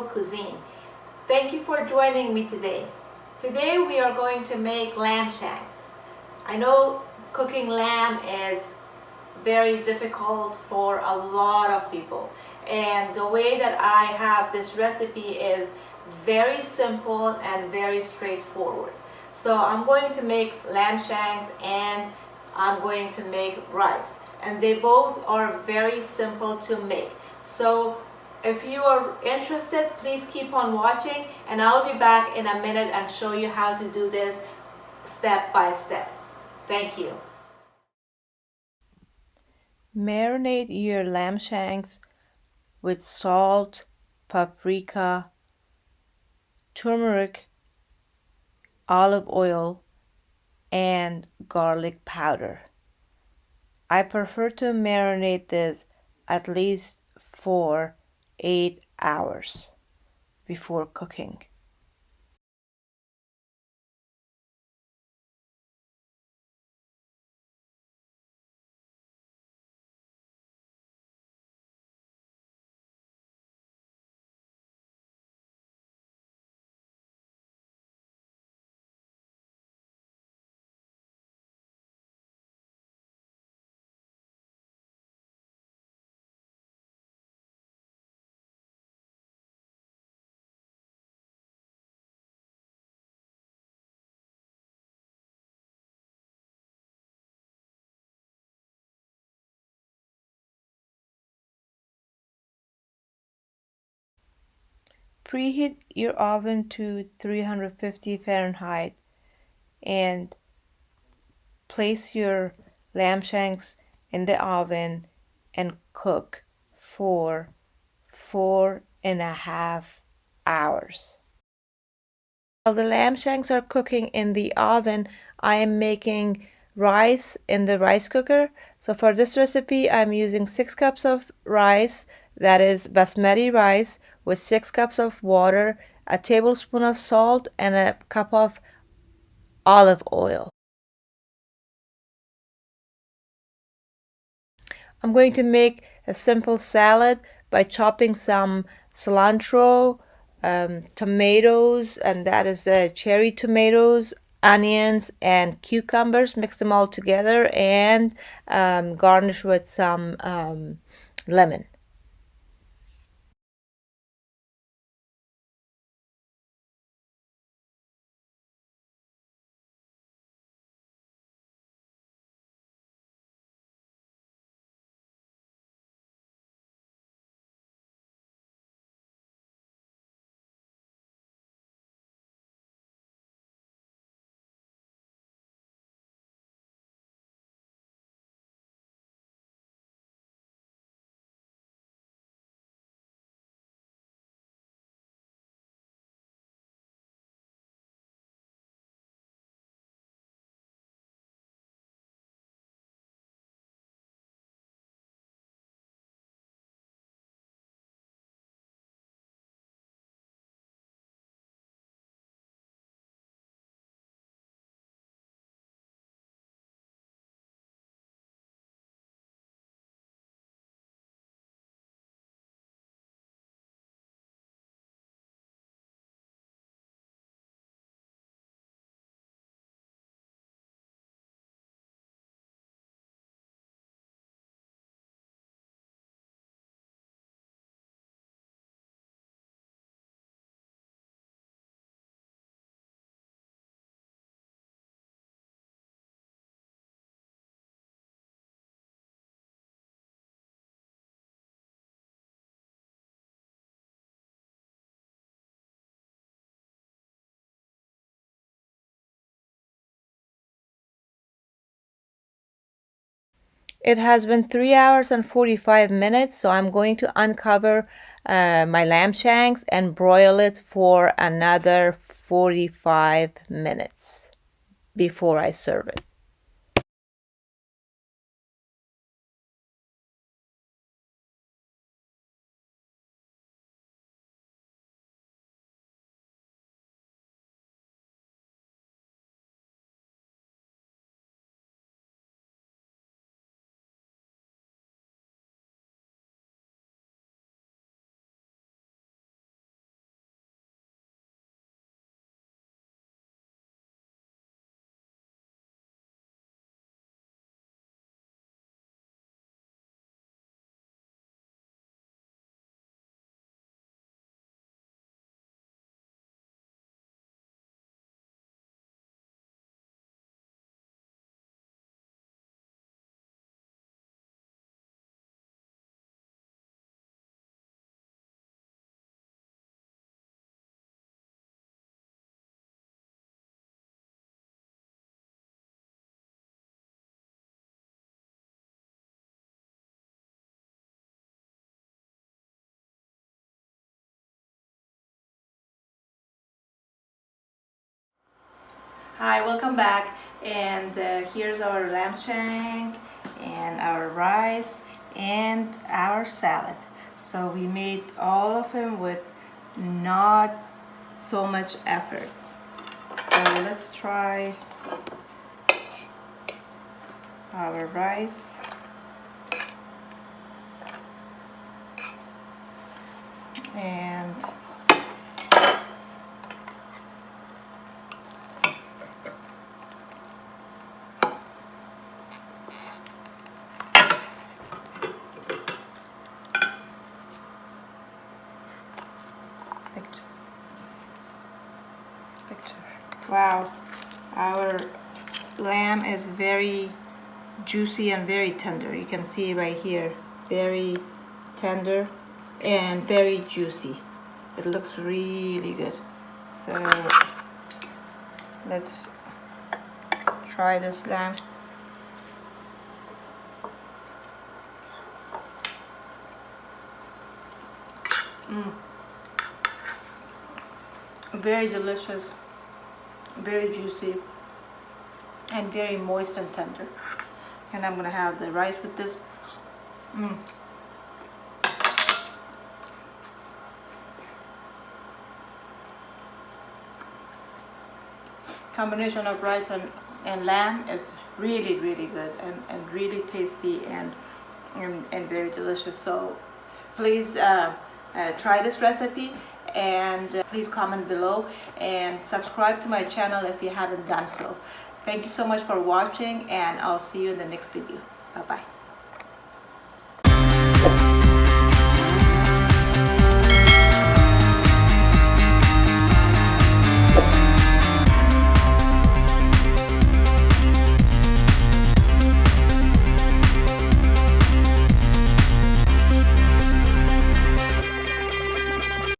Cuisine. Thank you for joining me today. Today we are going to make lamb shanks. I know cooking lamb is very difficult for a lot of people, and the way that I have this recipe is very simple and very straightforward. So I'm going to make lamb shanks and I'm going to make rice, and they both are very simple to make. So if you are interested, please keep on watching, and I'll be back in a minute and show you how to do this step by step. Thank you. Marinate your lamb shanks with salt, paprika, turmeric, olive oil, and garlic powder. I prefer to marinate this at least for 8 hours before cooking. Preheat your oven to 350 Fahrenheit and place your lamb shanks in the oven and cook for 4.5 hours. While the lamb shanks are cooking in the oven, I am making rice in the rice cooker. So for this recipe, I'm using 6 cups of rice, that is basmati rice, with 6 cups of water, a tablespoon of salt, and a cup of olive oil. I'm going to make a simple salad by chopping some cilantro, tomatoes, and that is cherry tomatoes, onions, and cucumbers. Mix them all together and garnish with some lemon. It has been 3 hours and 45 minutes, so I'm going to uncover my lamb shanks and broil it for another 45 minutes before I serve it. Hi, welcome back, and here's our lamb shank and our rice and our salad. So we made all of them with not so much effort. So let's try our rice. And picture. Wow, our lamb is very juicy and very tender. You can see right here, very tender and very juicy. It looks really good. So let's try this lamb. Very delicious, very juicy, and very moist and tender. And I'm gonna have the rice with this. Combination of rice and lamb is really good and really tasty and very delicious. So please try this recipe, and please comment below and subscribe to my channel if you haven't done so. Thank you so much for watching, and I'll see you in the next video. Bye bye.